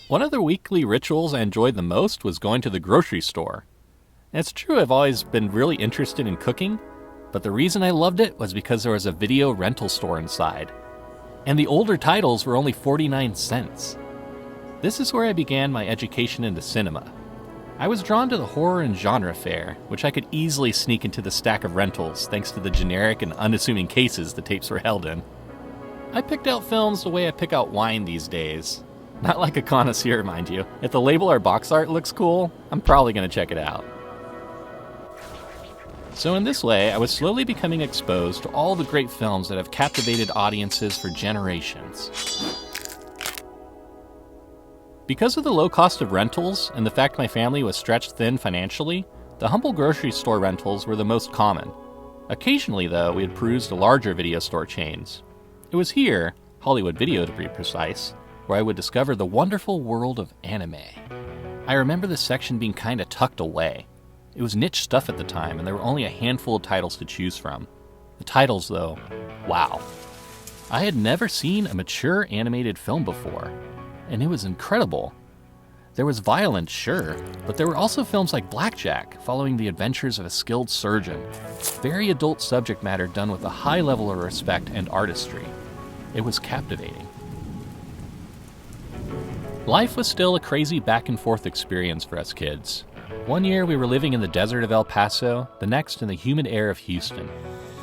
One of the weekly rituals I enjoyed the most was going to the grocery store. And it's true I've always been really interested in cooking, but the reason I loved it was because there was a video rental store inside. And the older titles were only 49 cents. This is where I began my education into cinema. I was drawn to the horror and genre fare, which I could easily sneak into the stack of rentals thanks to the generic and unassuming cases the tapes were held in. I picked out films the way I pick out wine these days. Not like a connoisseur, mind you. If the label or box art looks cool, I'm probably going to check it out. So in this way, I was slowly becoming exposed to all the great films that have captivated audiences for generations. Because of the low cost of rentals and the fact my family was stretched thin financially, the humble grocery store rentals were the most common. Occasionally, though, we had perused the larger video store chains. It was here, Hollywood Video to be precise, where I would discover the wonderful world of anime. I remember this section being kinda tucked away. It was niche stuff at the time, and there were only a handful of titles to choose from. The titles, though, wow. I had never seen a mature animated film before, and it was incredible. There was violence, sure, but there were also films like Blackjack, following the adventures of a skilled surgeon. Very adult subject matter done with a high level of respect and artistry. It was captivating. Life was still a crazy back and forth experience for us kids. One year we were living in the desert of El Paso, the next in the humid air of Houston.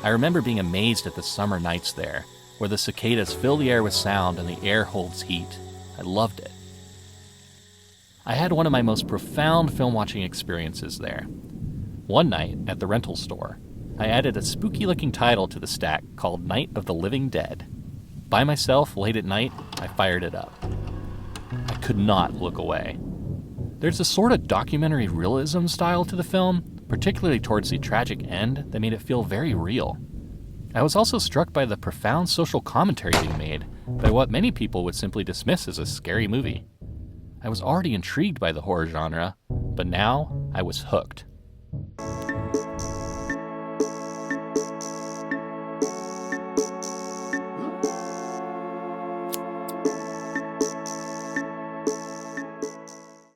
I remember being amazed at the summer nights there, where the cicadas fill the air with sound and the air holds heat. I loved it. I had one of my most profound film watching experiences there. One night, at the rental store, I added a spooky looking title to the stack called Night of the Living Dead. By myself, late at night, I fired it up. I could not look away. There's a sort of documentary realism style to the film, particularly towards the tragic end, that made it feel very real. I was also struck by the profound social commentary being made by what many people would simply dismiss as a scary movie. I was already intrigued by the horror genre, but now I was hooked.